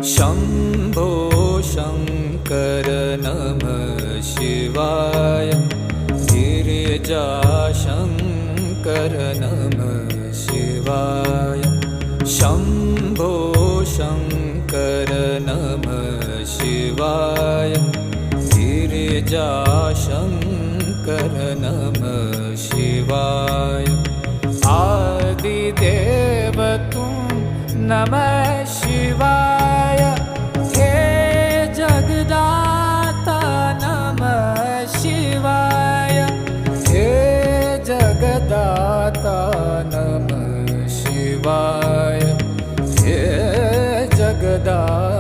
शम्भो शङ्कर नमः शिवाय। गिरिजाशङ्कर नमः शिवाय। शम्भो शङ्कर नमः शिवाय। गिरिजाशङ्कर नमः शिवाय। आदिदेव तुम नमः शिवाय। हे जगदाता नमः शिवाय। हे जगदाता नमः शिवाय। हे जगदाता